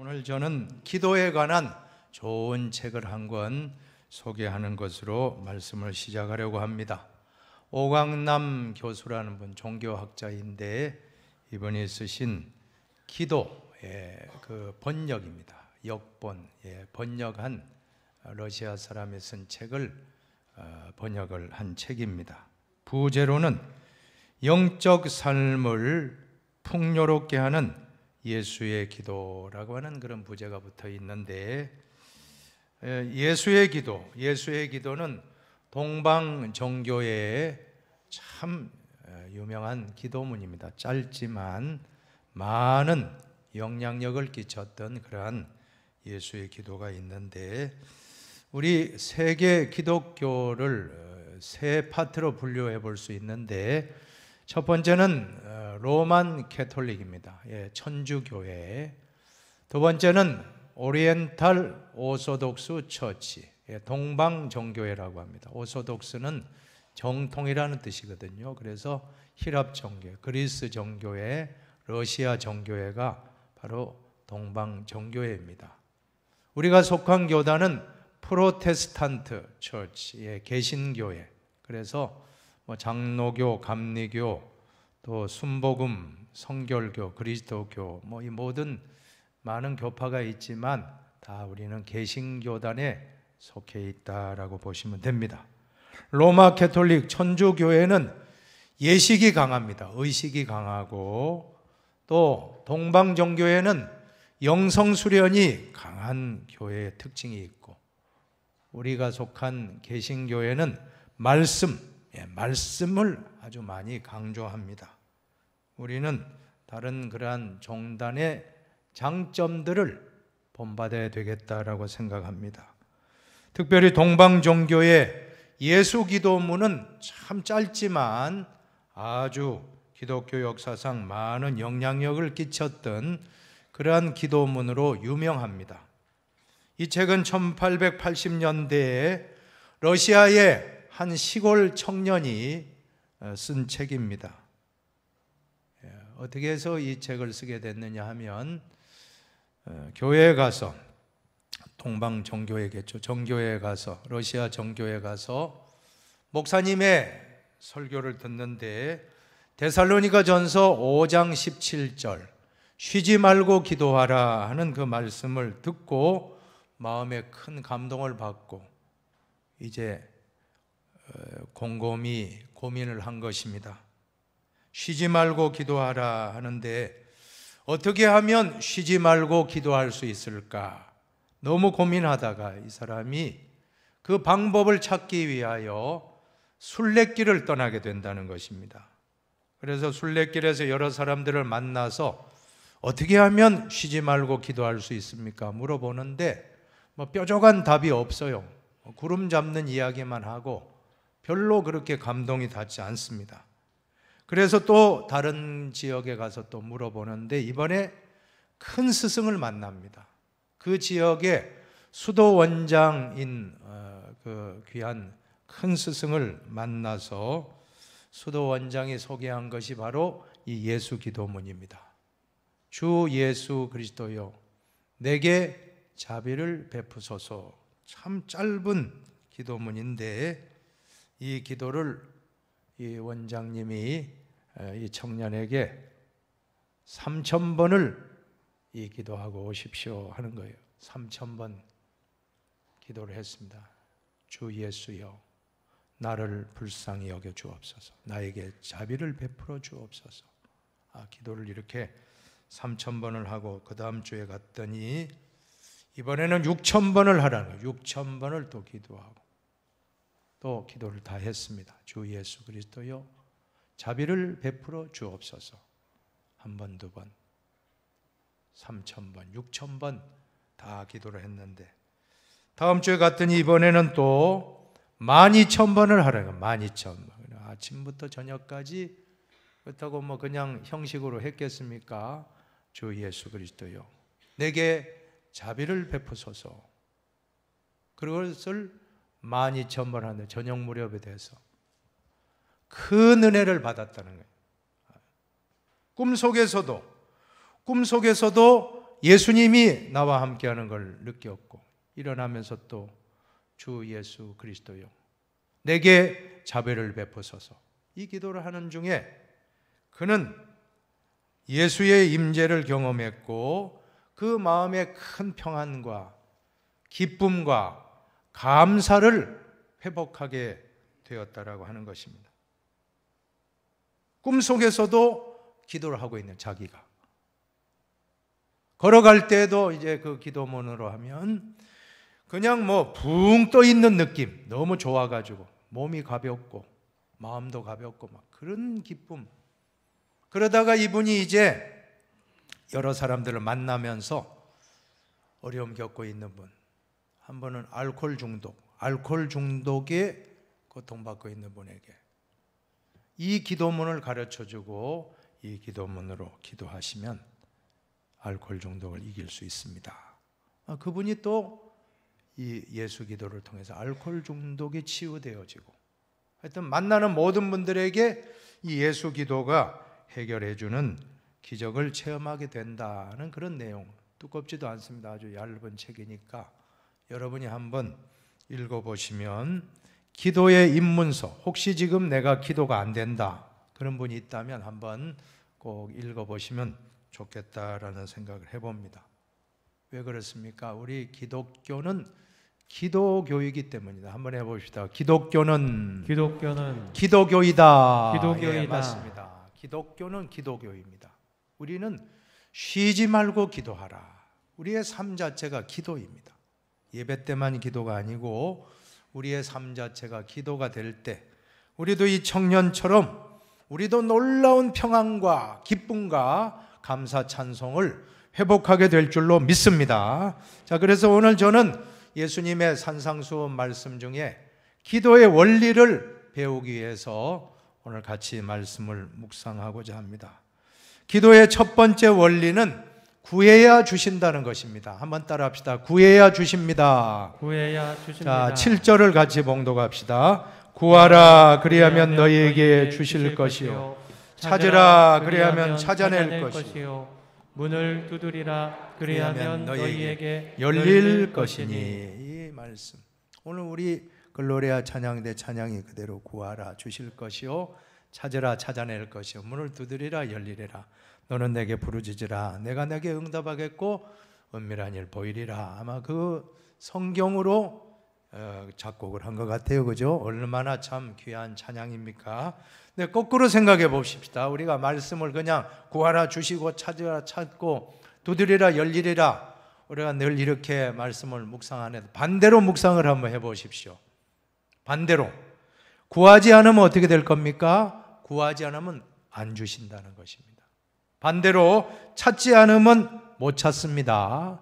오늘 저는 기도에 관한 좋은 책을 한 권 소개하는 것으로 말씀을 시작하려고 합니다. 오강남 교수라는 분, 종교학자인데 이분이 쓰신 기도의 그 번역입니다. 역본, 번역한 러시아 사람이 쓴 책을 번역을 한 책입니다. 부제로는 영적 삶을 풍요롭게 하는 예수의 기도라고 하는 그런 부제가 붙어 있는데, 예수의 기도는 동방 종교의 참 유명한 기도문입니다. 짧지만 많은 영향력을 끼쳤던 그러한 예수의 기도가 있는데, 우리 세계 기독교를 세 파트로 분류해 볼 수 있는데, 첫 번째는 로만 캐톨릭입니다. 천주교회. 두 번째는 오리엔탈 오소독스 처치, 동방 종교회라고 합니다. 오소독스는 정통이라는 뜻이거든요. 그래서 히랍 종교, 그리스 종교회, 러시아 종교회가 바로 동방 종교회입니다. 우리가 속한 교단은 프로테스탄트 처치, 개신교회. 그래서 장로교, 감리교, 또 순복음, 성결교, 그리스도교, 이 모든 많은 교파가 있지만 다 우리는 개신교단에 속해 있다라고 보시면 됩니다. 로마 캐톨릭 천주교회는 예식이 강합니다. 의식이 강하고, 또 동방 종교회는 영성 수련이 강한 교회의 특징이 있고, 우리가 속한 개신교회는 말씀을 아주 많이 강조합니다. 우리는 다른 그러한 종단의 장점들을 본받아야 되겠다라고 생각합니다. 특별히 동방 종교의 예수 기도문은 참 짧지만 아주 기독교 역사상 많은 영향력을 끼쳤던 그러한 기도문으로 유명합니다. 이 책은 1880년대에 러시아의 한 시골 청년이 쓴 책입니다. 어떻게 해서 이 책을 쓰게 됐느냐 하면, 교회에 가서, 동방 정교회겠죠, 정교회에 가서, 러시아 정교회에 가서 목사님의 설교를 듣는데, 데살로니가 전서 5장 17절 쉬지 말고 기도하라 하는 그 말씀을 듣고 마음에 큰 감동을 받고 이제 곰곰이 고민을 한 것입니다. 쉬지 말고 기도하라 하는데 어떻게 하면 쉬지 말고 기도할 수 있을까? 너무 고민하다가 이 사람이 그 방법을 찾기 위하여 순례길을 떠나게 된다는 것입니다. 그래서 순례길에서 여러 사람들을 만나서 어떻게 하면 쉬지 말고 기도할 수 있습니까? 물어보는데 뾰족한 답이 없어요. 구름 잡는 이야기만 하고 별로 그렇게 감동이 닿지 않습니다. 그래서 또 다른 지역에 가서 또 물어보는데 이번에 큰 스승을 만납니다. 그 지역의 수도 원장인 그 귀한 큰 스승을 만나서 수도 원장이 소개한 것이 바로 이 예수 기도문입니다. 주 예수 그리스도여, 내게 자비를 베푸소서. 참 짧은 기도문인데 이 기도를 이 원장님이 이 청년에게 3000번을 이 기도하고 오십시오 하는 거예요. 3000번 기도를 했습니다. 주 예수여, 나를 불쌍히 여겨 주옵소서. 나에게 자비를 베풀어 주옵소서. 기도를 이렇게 3000번을 하고 그 다음 주에 갔더니 이번에는 6000번을 하라는 거예요. 6000번을 또 기도하고 또 기도를 다 했습니다. 주 예수 그리스도여, 자비를 베풀어 주옵소서. 한 번, 두 번, 3000번, 6000번 다 기도를 했는데 다음 주에 갔더니 이번에는 또 12000번을 하라는 거예요. 12000번. 아침부터 저녁까지 그렇다고 그냥 형식으로 했겠습니까? 주 예수 그리스도여, 내게 자비를 베푸소서. 그것을 12000번 하는데 저녁 무렵에 돼서 큰 은혜를 받았다는 거예요. 꿈속에서도 예수님이 나와 함께하는 걸 느꼈고 일어나면서 또 주 예수 그리스도요 내게 자비를 베푸소서 이 기도를 하는 중에 그는 예수의 임재를 경험했고 그 마음의 큰 평안과 기쁨과 감사를 회복하게 되었다라고 하는 것입니다. 꿈속에서도 기도를 하고 있는 자기가 걸어갈 때도 이제 그 기도문으로 하면 그냥 뭐 붕 떠 있는 느낌, 너무 좋아가지고 몸이 가볍고 마음도 가볍고 막 그런 기쁨. 그러다가 이분이 이제 여러 사람들을 만나면서 어려움 겪고 있는 분, 한 번은 알코올 중독에 고통받고 있는 분에게 이 기도문을 가르쳐주고 이 기도문으로 기도하시면 알코올 중독을 이길 수 있습니다. 그분이 또 이 예수 기도를 통해서 알코올 중독이 치유되어지고 하여튼 만나는 모든 분들에게 이 예수 기도가 해결해 주는 기적을 체험하게 된다는 그런 내용. 두껍지도 않습니다. 아주 얇은 책이니까 여러분이 한번 읽어보시면 기도의 입문서, 혹시 지금 내가 기도가 안 된다 그런 분이 있다면 한번 꼭 읽어보시면 좋겠다라는 생각을 해봅니다. 왜 그렇습니까? 우리 기독교는 기도교이기 때문이다. 한번 해봅시다. 기독교는 기도교이다. 예, 맞습니다. 기독교는 기도교입니다. 우리는 쉬지 말고 기도하라. 우리의 삶 자체가 기도입니다. 예배 때만 기도가 아니고 우리의 삶 자체가 기도가 될 때 우리도 이 청년처럼 우리도 놀라운 평안과 기쁨과 감사 찬송을 회복하게 될 줄로 믿습니다. 자, 그래서 오늘 저는 예수님의 산상수훈 말씀 중에 기도의 원리를 배우기 위해서 오늘 같이 말씀을 묵상하고자 합니다. 기도의 첫 번째 원리는 구해야 주신다는 것입니다. 한번 따라합시다. 구해야 주십니다. 구해야 주십니다. 자, 7절을 같이 봉독합시다. 구하라 그리하면 너희에게 주실 것이요 찾으라 그리하면 찾아낼 것이요 문을 두드리라 그리하면 너희에게 열릴 것이니. 이 말씀 오늘 우리 글로리아 찬양대 찬양이 그대로 구하라 주실 것이요 찾으라 찾아낼 것이요 문을 두드리라 열리리라 너는 내게 부르짖으라 내가 내게 응답하겠고 은밀한 일 보이리라. 아마 그 성경으로 작곡을 한 것 같아요. 그죠? 얼마나 참 귀한 찬양입니까? 근데 거꾸로 생각해 봅시다. 우리가 말씀을 그냥 구하라 주시고 찾으라 찾고 두드리라 열리리라 우리가 늘 이렇게 말씀을 묵상하는데 반대로 묵상을 한번 해보십시오. 반대로 구하지 않으면 어떻게 될 겁니까? 구하지 않으면 안 주신다는 것입니다. 반대로 찾지 않으면 못 찾습니다.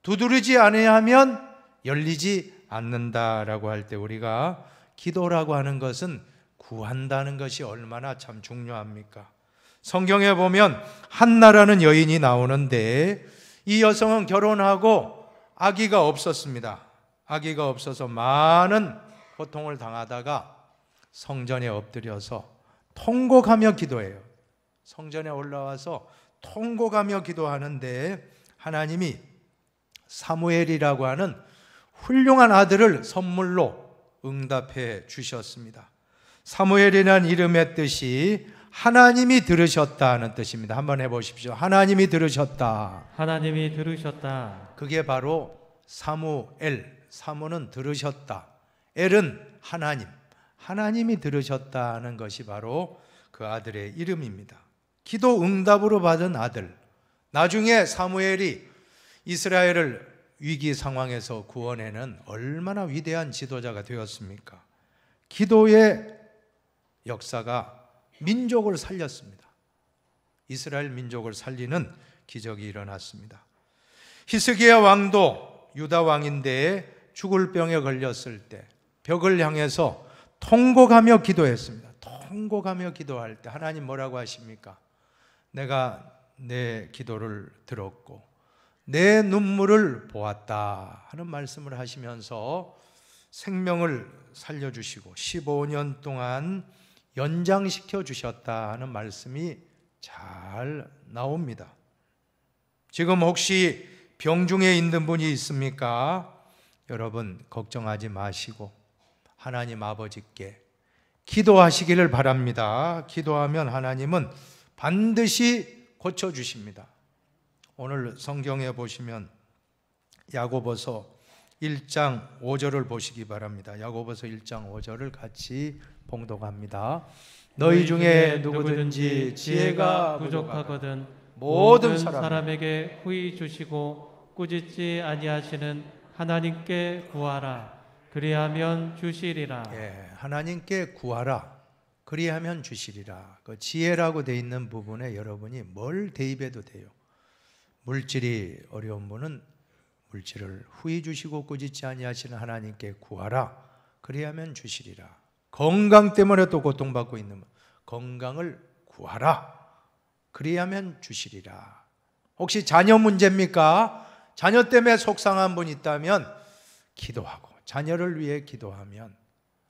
두드리지 않으면 열리지 않는다라고 할 때 우리가 기도라고 하는 것은 구한다는 것이 얼마나 참 중요합니까? 성경에 보면 한나라는 여인이 나오는데 이 여성은 결혼하고 아기가 없었습니다. 아기가 없어서 많은 고통을 당하다가 성전에 엎드려서 통곡하며 기도해요. 성전에 올라와서 통곡하며 기도하는데 하나님이 사무엘이라고 하는 훌륭한 아들을 선물로 응답해 주셨습니다. 사무엘이라는 이름의 뜻이 하나님이 들으셨다는 뜻입니다. 한번 해보십시오. 하나님이 들으셨다. 하나님이 들으셨다. 그게 바로 사무엘. 사무는 들으셨다. 엘은 하나님. 하나님이 들으셨다는 것이 바로 그 아들의 이름입니다. 기도 응답으로 받은 아들. 나중에 사무엘이 이스라엘을 위기 상황에서 구원해낸 얼마나 위대한 지도자가 되었습니까? 기도의 역사가 민족을 살렸습니다. 이스라엘 민족을 살리는 기적이 일어났습니다. 히스기야 왕도 유다 왕인데 죽을 병에 걸렸을 때 벽을 향해서 통곡하며 기도했습니다. 통곡하며 기도할 때 하나님 뭐라고 하십니까? 내가 내 기도를 들었고 내 눈물을 보았다 하는 말씀을 하시면서 생명을 살려주시고 15년 동안 연장시켜 주셨다 하는 말씀이 잘 나옵니다. 지금 혹시 병중에 있는 분이 있습니까? 여러분 걱정하지 마시고 하나님 아버지께 기도하시기를 바랍니다. 기도하면 하나님은 반드시 고쳐주십니다. 오늘 성경에 보시면 야고보서 1장 5절을 보시기 바랍니다. 야고보서 1장 5절을 같이 봉독합니다. 너희 중에 누구든지 지혜가 부족하거든 모든 모든 사람에게 사람에게 후히 주시고 꾸짖지 아니하시는 하나님께 구하라. 그리하면 주시리라. 하나님께 구하라. 그리하면 주시리라. 그 지혜라고 돼 있는 부분에 여러분이 뭘 대입해도 돼요. 물질이 어려운 분은 물질을 후히 주시고 꾸짖지 아니하시는 하나님께 구하라. 그리하면 주시리라. 건강 때문에 또 고통받고 있는 분, 건강을 구하라. 그리하면 주시리라. 혹시 자녀 문제입니까? 자녀 때문에 속상한 분 있다면 기도하고 자녀를 위해 기도하면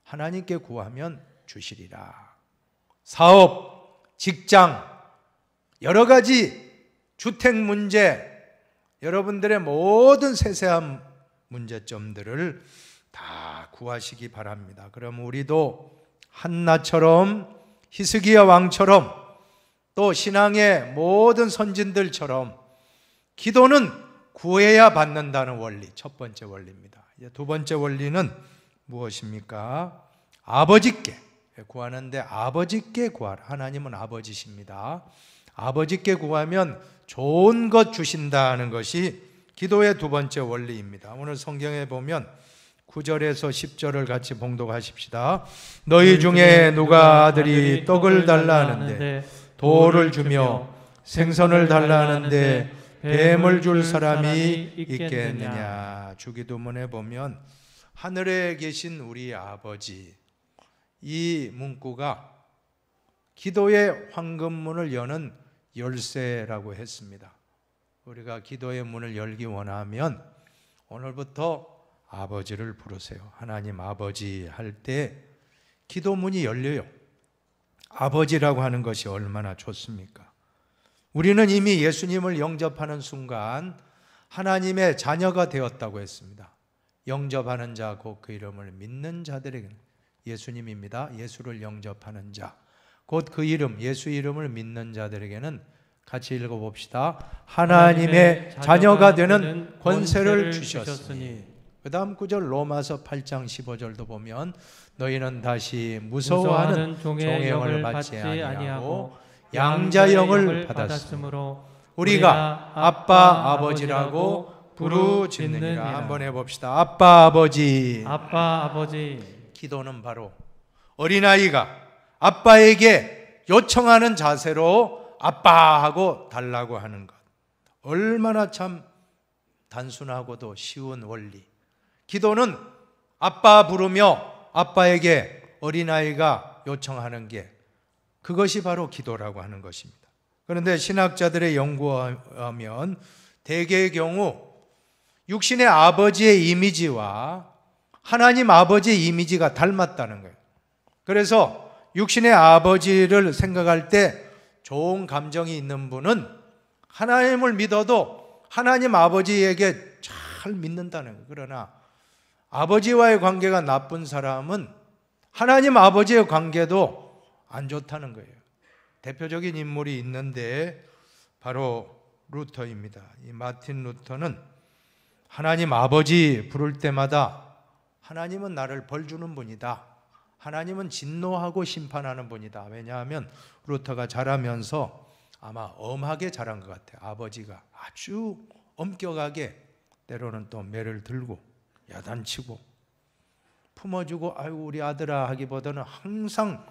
하나님께 구하면 주시리라. 사업, 직장, 여러 가지 주택 문제, 여러분들의 모든 세세한 문제점들을 다 구하시기 바랍니다. 그럼 우리도 한나처럼 히스기야 왕처럼 또 신앙의 모든 선진들처럼 기도는 구해야 받는다는 원리, 첫 번째 원리입니다. 두 번째 원리는 무엇입니까? 아버지께 구하는데 아버지께 구하라. 하나님은 아버지십니다. 아버지께 구하면 좋은 것 주신다는 것이 기도의 두 번째 원리입니다. 오늘 성경에 보면 9절에서 10절을 같이 봉독하십시다. 너희 중에 누가 아들이 떡을 달라 하는데 돌을 주며 생선을 달라 하는데 뱀을 줄 사람이 있겠느냐. 주기도문에 보면 하늘에 계신 우리 아버지, 이 문구가 기도의 황금문을 여는 열쇠라고 했습니다. 우리가 기도의 문을 열기 원하면 오늘부터 아버지를 부르세요. 하나님 아버지 할 때 기도문이 열려요. 아버지라고 하는 것이 얼마나 좋습니까? 우리는 이미 예수님을 영접하는 순간 하나님의 자녀가 되었다고 했습니다. 영접하는 자 곧 그 이름을 믿는 자들에게는, 예수님입니다. 예수를 영접하는 자 곧 그 이름, 예수 이름을 믿는 자들에게는 같이 읽어봅시다. 하나님의 자녀가 되는 권세를 주셨으니. 그 다음 구절 로마서 8장 15절도 보면 너희는 다시 무서워하는 종의 영을 받지 아니하고 양자의 영을 받았으므로 우리가 아빠 아버지라고 부르짖느니라. 한번 해봅시다. 아빠 아버지. 아빠 아버지. 기도는 바로 어린아이가 아빠에게 요청하는 자세로 아빠 하고 달라고 하는 것. 얼마나 참 단순하고도 쉬운 원리. 기도는 아빠 부르며 아빠에게 어린아이가 요청하는 게, 그것이 바로 기도라고 하는 것입니다. 그런데 신학자들의 연구에 하면 대개의 경우 육신의 아버지의 이미지와 하나님 아버지의 이미지가 닮았다는 거예요. 그래서 육신의 아버지를 생각할 때 좋은 감정이 있는 분은 하나님을 믿어도 하나님 아버지에게 잘 믿는다는 거예요. 그러나 아버지와의 관계가 나쁜 사람은 하나님 아버지의 관계도 안 좋다는 거예요. 대표적인 인물이 있는데 바로 루터입니다. 이 마틴 루터는 하나님 아버지 부를 때마다 하나님은 나를 벌 주는 분이다. 하나님은 진노하고 심판하는 분이다. 왜냐하면 루터가 자라면서 아마 엄하게 자란 것 같아요. 아버지가 아주 엄격하게 때로는 또 매를 들고 야단치고 품어주고 아유 우리 아들아 하기보다는 항상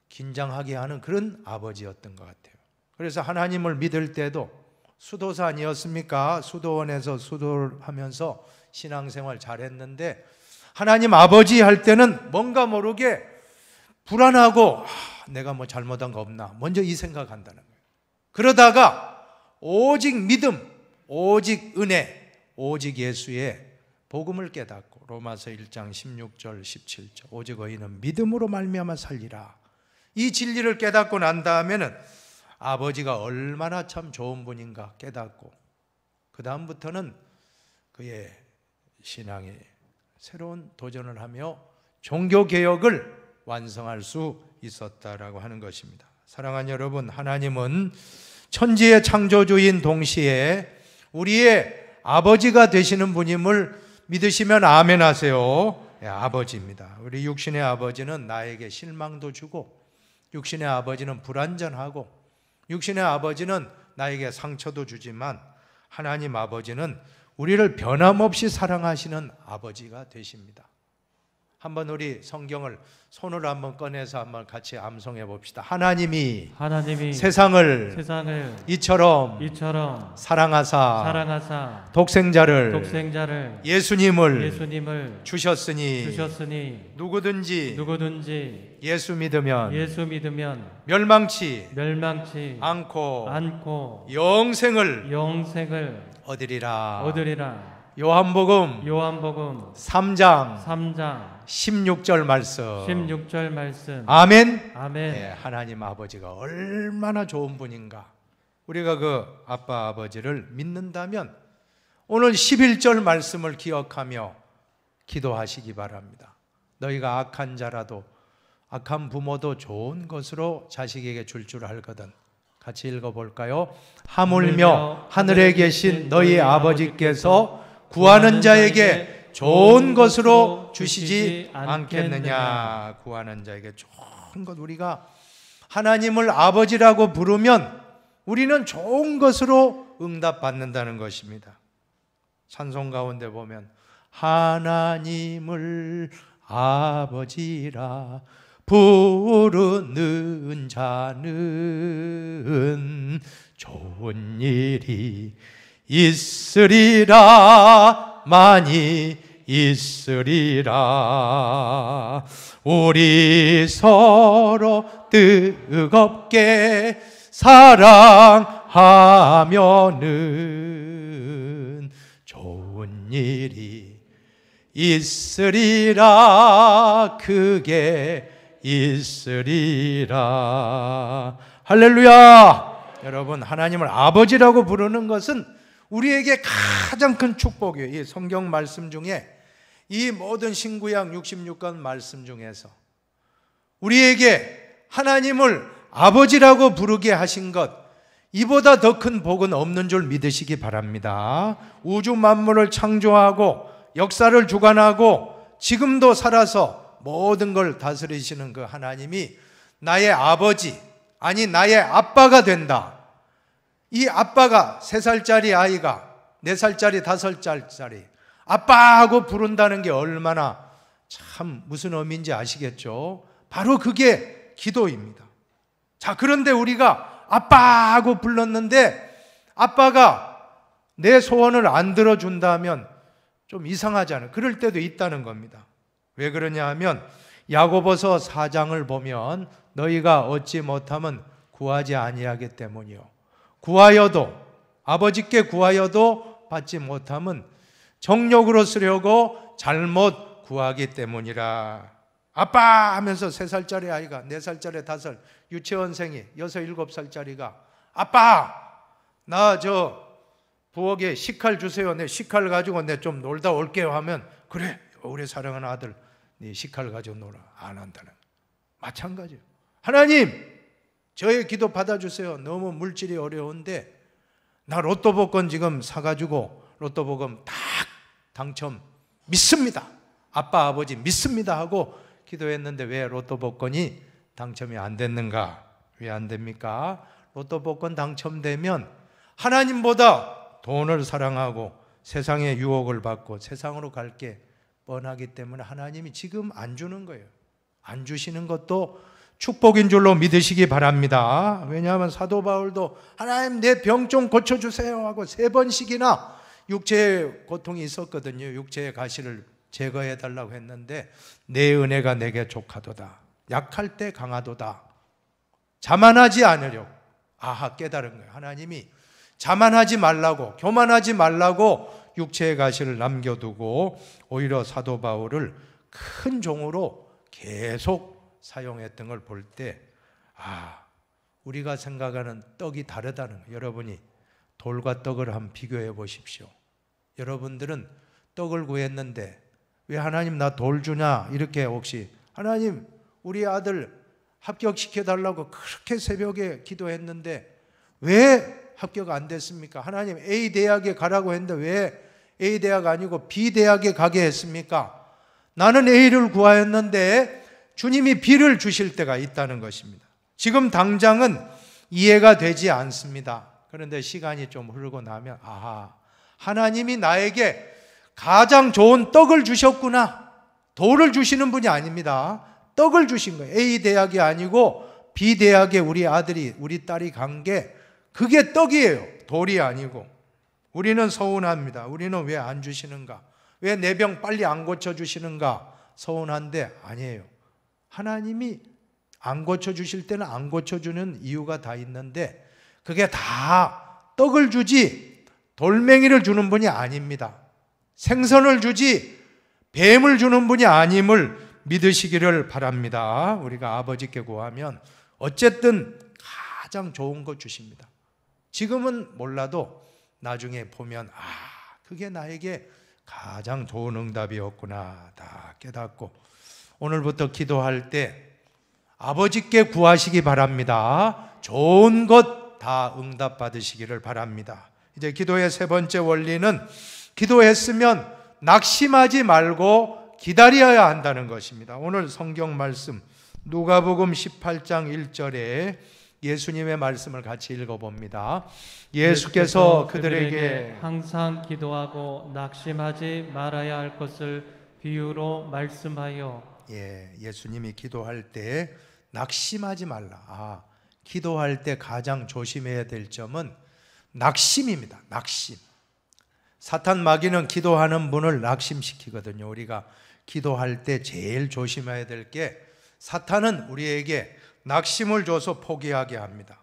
긴장하게 하는 그런 아버지였던 것 같아요. 그래서 하나님을 믿을 때도 수도사 아니었습니까? 수도원에서 수도하면서 신앙생활 잘했는데 하나님 아버지 할 때는 뭔가 모르게 불안하고 내가 뭐 잘못한 거 없나 먼저 이 생각한다는 거예요. 그러다가 오직 믿음, 오직 은혜, 오직 예수의 복음을 깨닫고 로마서 1장 16절 17절 오직 의인은 믿음으로 말미암아 살리라. 이 진리를 깨닫고 난 다음에는 아버지가 얼마나 참 좋은 분인가 깨닫고 그 다음부터는 그의 신앙에 새로운 도전을 하며 종교개혁을 완성할 수 있었다라고 하는 것입니다. 사랑하는 여러분, 하나님은 천지의 창조주인 동시에 우리의 아버지가 되시는 분임을 믿으시면 아멘 하세요. 예, 아버지입니다. 우리 육신의 아버지는 나에게 실망도 주고, 육신의 아버지는 불완전하고, 육신의 아버지는 나에게 상처도 주지만 하나님 아버지는 우리를 변함없이 사랑하시는 아버지가 되십니다. 한번 우리 성경을 손을 한번 꺼내서 한번 같이 암송해 봅시다. 하나님이 세상을 이처럼 사랑하사 독생자를 예수님을 주셨으니 누구든지 예수 믿으면 멸망치 않고 영생을 얻으리라. 요한복음 3장 16절 말씀. 아멘. 네, 하나님 아버지가 얼마나 좋은 분인가. 우리가 그 아빠 아버지를 믿는다면 오늘 11절 말씀을 기억하며 기도하시기 바랍니다. 너희가 악한 자라도 악한 부모도 좋은 것으로 자식에게 줄 알거든. 같이 읽어볼까요? 하물며 하늘에 계신 너희 아버지께서 구하는 자에게 좋은 것으로 주시지 않겠느냐. 구하는 자에게 좋은 것, 우리가 하나님을 아버지라고 부르면 우리는 좋은 것으로 응답받는다는 것입니다. 찬송 가운데 보면 하나님을 아버지라 부르는 자는 좋은 일이 있으리라. 많이 있으리라. 우리 서로 뜨겁게 사랑하면은 좋은 일이 있으리라. 그게 있으리라. 할렐루야. 여러분, 하나님을 아버지라고 부르는 것은 우리에게 가장 큰 축복이에요. 이 성경 말씀 중에, 이 모든 신구약 66권 말씀 중에서 우리에게 하나님을 아버지라고 부르게 하신 것, 이보다 더 큰 복은 없는 줄 믿으시기 바랍니다. 우주 만물을 창조하고 역사를 주관하고 지금도 살아서 모든 걸 다스리시는 그 하나님이 나의 아버지, 아니 나의 아빠가 된다. 이 아빠가 3살짜리 아이가 4살짜리 5살짜리 아빠하고 부른다는 게 얼마나 참 무슨 의미인지 아시겠죠? 바로 그게 기도입니다. 자, 그런데 우리가 아빠하고 불렀는데 아빠가 내 소원을 안 들어준다면 좀 이상하잖아요. 그럴 때도 있다는 겁니다. 왜 그러냐 하면 야고보서 4장을 보면 너희가 얻지 못하면 구하지 아니하기 때문이요. 구하여도, 아버지께 구하여도 받지 못하면 정욕으로 쓰려고 잘못 구하기 때문이라. 아빠 하면서 3살짜리 아이가 4살짜리 5살 유치원생이 6, 7살짜리가 아빠 나 저 부엌에 식칼 주세요. 내 식칼 가지고 내 좀 놀다 올게요 하면 그래 우리 사랑하는 아들 네 식칼 가지고 놀아. 안 한다는. 마찬가지예요. 하나님 저의 기도 받아주세요. 너무 물질이 어려운데 나 로또 복권 지금 사가지고 로또 복권 딱 당첨 믿습니다. 아빠 아버지 믿습니다 하고 기도했는데 왜 로또 복권이 당첨이 안 됐는가? 왜 안 됩니까? 로또 복권 당첨되면 하나님보다 돈을 사랑하고 세상의 유혹을 받고 세상으로 갈 게 뻔하기 때문에 하나님이 지금 안 주는 거예요. 안 주시는 것도 축복인 줄로 믿으시기 바랍니다. 왜냐하면 사도 바울도 하나님 내 병 좀 고쳐주세요 하고 3번씩이나 육체의 고통이 있었거든요. 육체의 가시를 제거해달라고 했는데 내 은혜가 내게 족하도다. 약할 때 강하도다. 자만하지 않으려고. 아하 깨달은 거예요. 하나님이 자만하지 말라고, 교만하지 말라고 육체의 가시를 남겨두고 오히려 사도 바울을 큰 종으로 계속 사용했던 걸 볼 때 우리가 생각하는 떡이 다르다는 거예요. 여러분이 돌과 떡을 한번 비교해 보십시오. 여러분들은 떡을 구했는데 왜 하나님 나 돌 주냐 이렇게 혹시 하나님 우리 아들 합격시켜달라고 그렇게 새벽에 기도했는데 왜 합격 안 됐습니까? 하나님 A 대학에 가라고 했는데 왜 A 대학 아니고 B 대학에 가게 했습니까? 나는 A를 구하였는데 주님이 B를 주실 때가 있다는 것입니다. 지금 당장은 이해가 되지 않습니다. 그런데 시간이 좀 흐르고 나면 아하, 하나님이 나에게 가장 좋은 떡을 주셨구나. 돌을 주시는 분이 아닙니다. 떡을 주신 거예요. A 대학이 아니고 B 대학에 우리 아들이 우리 딸이 간 게 그게 떡이에요. 돌이 아니고. 우리는 서운합니다. 우리는 왜 안 주시는가? 왜 내 병 빨리 안 고쳐주시는가? 서운한데 아니에요. 하나님이 안 고쳐주실 때는 안 고쳐주는 이유가 다 있는데 그게 다 떡을 주지 돌멩이를 주는 분이 아닙니다. 생선을 주지 뱀을 주는 분이 아님을 믿으시기를 바랍니다. 우리가 아버지께 구하면 어쨌든 가장 좋은 것 주십니다. 지금은 몰라도 나중에 보면 그게 나에게 가장 좋은 응답이었구나 다 깨닫고 오늘부터 기도할 때 아버지께 구하시기 바랍니다. 좋은 것 다 응답 받으시기를 바랍니다. 이제 기도의 세 번째 원리는 기도했으면 낙심하지 말고 기다려야 한다는 것입니다. 오늘 성경 말씀 누가복음 18장 1절에 예수님의 말씀을 같이 읽어봅니다. 예수께서 그들에게 항상 기도하고 낙심하지 말아야 할 것을 비유로 말씀하여 예수님이 기도할 때 낙심하지 말라. 기도할 때 가장 조심해야 될 점은 낙심입니다. 낙심. 사탄 마귀는 기도하는 분을 낙심시키거든요. 우리가 기도할 때 제일 조심해야 될 게 사탄은 우리에게 낙심을 줘서 포기하게 합니다.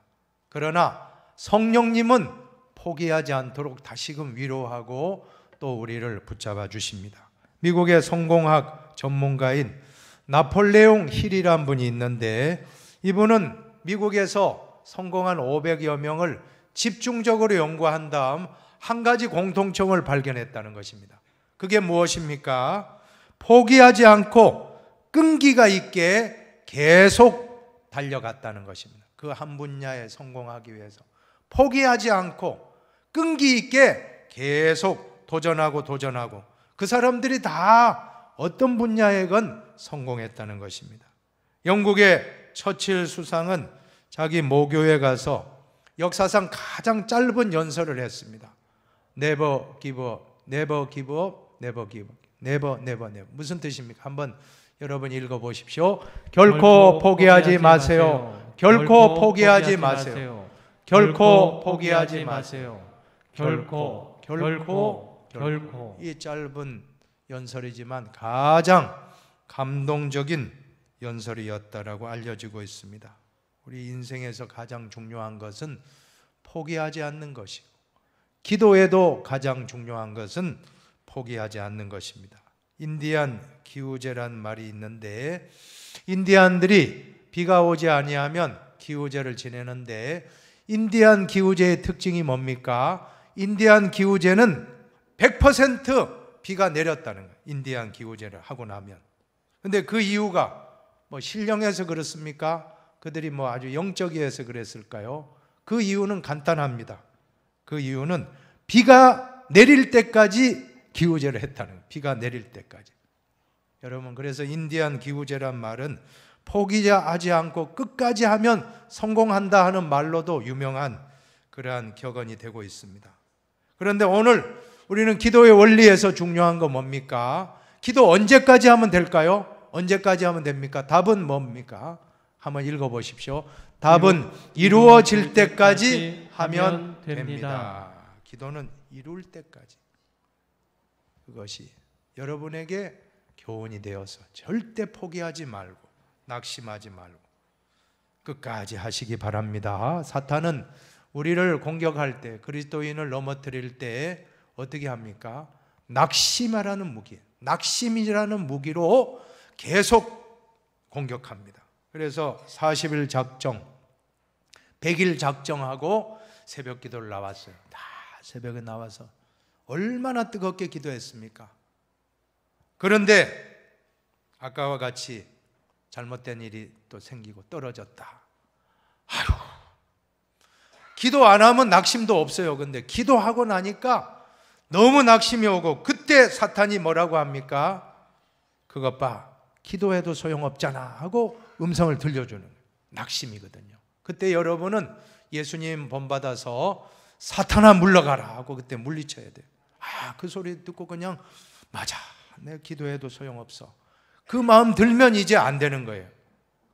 그러나 성령님은 포기하지 않도록 다시금 위로하고 또 우리를 붙잡아 주십니다. 미국의 성공학 전문가인 나폴레옹 힐이란 분이 있는데 이분은 미국에서 성공한 500여 명을 집중적으로 연구한 다음 한 가지 공통점을 발견했다는 것입니다. 그게 무엇입니까? 포기하지 않고 끈기가 있게 계속 달려갔다는 것입니다. 그 한 분야에 성공하기 위해서 포기하지 않고 끈기 있게 계속 도전하고 그 사람들이 다 어떤 분야에건 성공했다는 것입니다. 영국의 처칠 수상은 자기 모교에 가서 역사상 가장 짧은 연설을 했습니다. Never give up, never give up, never give up, never, never, never. 무슨 뜻입니까? 한번 여러분 읽어보십시오. 결코 포기하지 마세요. 결코 포기하지 마세요. 결코 포기하지 마세요. 결코. 이 짧은 연설이지만 가장 감동적인 연설이었다라고 알려지고 있습니다. 우리 인생에서 가장 중요한 것은 포기하지 않는 것이고 기도에도 가장 중요한 것은 포기하지 않는 것입니다. 인디안 기우제란 말이 있는데 인디안들이 비가 오지 아니하면 기우제를 지내는데 인디안 기우제의 특징이 뭡니까? 인디안 기우제는 100% 비가 내렸다는 거예요. 인디안 기우제를 하고 나면. 근데 그 이유가 신령해서 그렇습니까? 그들이 아주 영적이어서 그랬을까요? 그 이유는 간단합니다. 그 이유는 비가 내릴 때까지 기우제를 했다는 거예요. 비가 내릴 때까지. 여러분, 그래서 인디안 기우제란 말은 포기하지 않고 끝까지 하면 성공한다 하는 말로도 유명한 그러한 격언이 되고 있습니다. 그런데 오늘 우리는 기도의 원리에서 중요한 건 뭡니까? 기도 언제까지 하면 될까요? 언제까지 하면 됩니까? 답은 뭡니까? 한번 읽어보십시오. 답은 이루어질 때까지 하면 됩니다. 기도는 이룰 때까지. 그것이 여러분에게 교훈이 되어서 절대 포기하지 말고 낙심하지 말고 끝까지 하시기 바랍니다. 사탄은 우리를 공격할 때, 그리스도인을 넘어뜨릴 때 어떻게 합니까? 낙심이라는 무기, 낙심이라는 무기로 계속 공격합니다. 그래서 40일 작정, 100일 작정하고 새벽 기도를 나왔어요. 다 새벽에 나와서 얼마나 뜨겁게 기도했습니까? 그런데 아까와 같이 잘못된 일이 또 생기고 떨어졌다. 아유, 기도 안 하면 낙심도 없어요. 근데 기도하고 나니까 너무 낙심이 오고, 그때 사탄이 뭐라고 합니까? 그것 봐, 기도해도 소용없잖아 하고 음성을 들려주는 낙심이거든요. 그때 여러분은 예수님 본받아서 사탄아 물러가라 하고 그때 물리쳐야 돼요. 그 소리 듣고 그냥 맞아, 내 기도해도 소용없어, 그 마음 들면 이제 안 되는 거예요.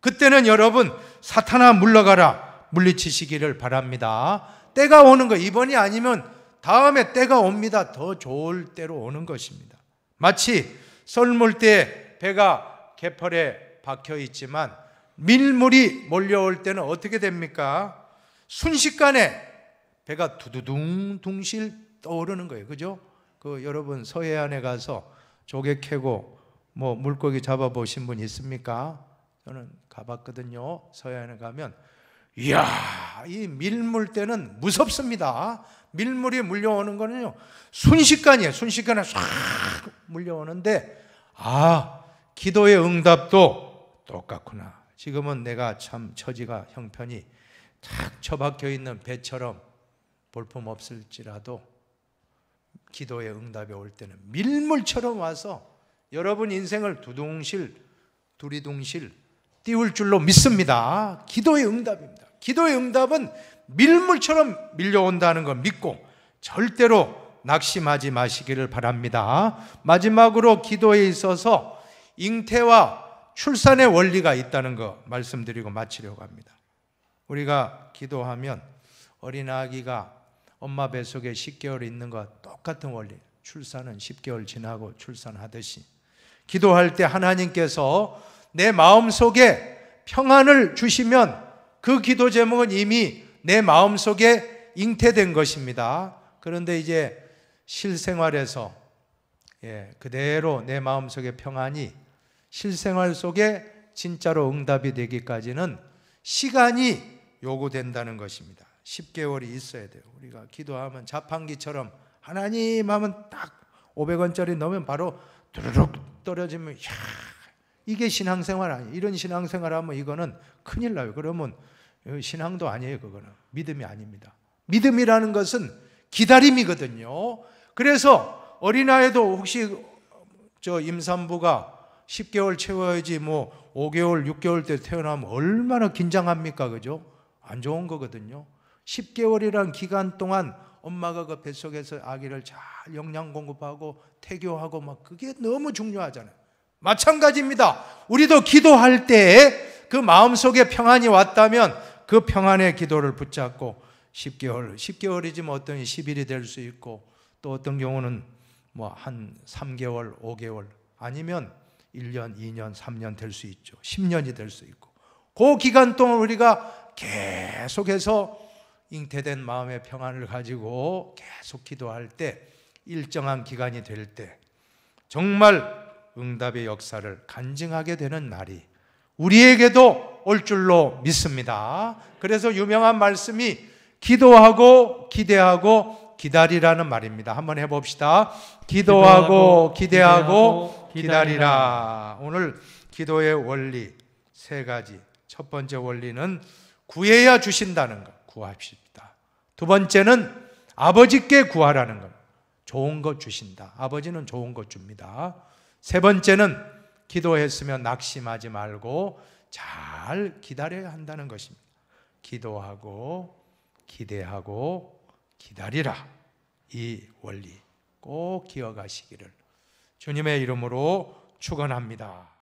그때는 여러분 사탄아 물러가라 물리치시기를 바랍니다. 때가 오는 거, 이번이 아니면 다음에 때가 옵니다. 더 좋을 때로 오는 것입니다. 마치 썰물 때 배가 갯벌에 박혀 있지만 밀물이 몰려올 때는 어떻게 됩니까? 순식간에 배가 두두둥 둥실 떠오르는 거예요. 그죠? 여러분 서해안에 가서 조개 캐고 물고기 잡아보신 분 있습니까? 저는 가봤거든요. 서해안에 가면 이야, 이 밀물 때는 무섭습니다. 밀물이 물려오는 거는요 순식간이에요. 순식간에 싹 물려오는데 기도의 응답도 똑같구나. 지금은 내가 참 처지가 형편이 탁 처박혀 있는 배처럼 볼품 없을지라도 기도의 응답이 올 때는 밀물처럼 와서 여러분 인생을 두둥실 두리둥실 띄울 줄로 믿습니다. 기도의 응답입니다. 기도의 응답은 밀물처럼 밀려온다는 걸 믿고 절대로 낙심하지 마시기를 바랍니다. 마지막으로 기도에 있어서 잉태와 출산의 원리가 있다는 거 말씀드리고 마치려고 합니다. 우리가 기도하면 어린아기가 엄마 뱃속에 10개월 있는 것 똑같은 원리, 출산은 10개월 지나고 출산하듯이 기도할 때 하나님께서 내 마음속에 평안을 주시면 그 기도 제목은 이미 내 마음속에 잉태된 것입니다. 그런데 이제 실생활에서 그대로 내 마음속의 평안이 실생활 속에 진짜로 응답이 되기까지는 시간이 요구된다는 것입니다. 10개월이 있어야 돼요. 우리가 기도하면 자판기처럼 하나님 하면 딱 500원짜리 넣으면 바로 두루룩 떨어지면 이게 신앙생활 아니에요. 이런 신앙생활 하면 이거는 큰일 나요. 그러면 신앙도 아니에요. 그거는 믿음이 아닙니다. 믿음이라는 것은 기다림이거든요. 그래서 어린아이도 혹시 임산부가 10개월 채워야지 5개월, 6개월 때 태어나면 얼마나 긴장합니까? 그죠? 안 좋은 거거든요. 10개월이란 기간 동안 엄마가 그 뱃속에서 아기를 잘 영양 공급하고 태교하고 그게 너무 중요하잖아요. 마찬가지입니다. 우리도 기도할 때 그 마음속에 평안이 왔다면 그 평안의 기도를 붙잡고 10개월이지 어떤 10일이 될 수 있고 또 어떤 경우는 한 3개월, 5개월 아니면 1년, 2년, 3년 될 수 있죠. 10년이 될 수 있고 그 기간 동안 우리가 계속해서 잉태된 마음의 평안을 가지고 계속 기도할 때 일정한 기간이 될 때 정말 응답의 역사를 간증하게 되는 날이 우리에게도 올 줄로 믿습니다. 그래서 유명한 말씀이 기도하고 기대하고 기다리라는 말입니다. 한번 해봅시다. 기도하고 기대하고 기다리라. 오늘 기도의 원리 3가지. 첫 번째 원리는 구해야 주신다는 것, 구합시다. 두 번째는 아버지께 구하라는 것, 좋은 것 주신다. 아버지는 좋은 것 줍니다. 세 번째는 기도했으면 낙심하지 말고 잘 기다려야 한다는 것입니다. 기도하고 기대하고 기다리라. 이 원리 꼭 기억하시기를 주님의 이름으로 축원합니다.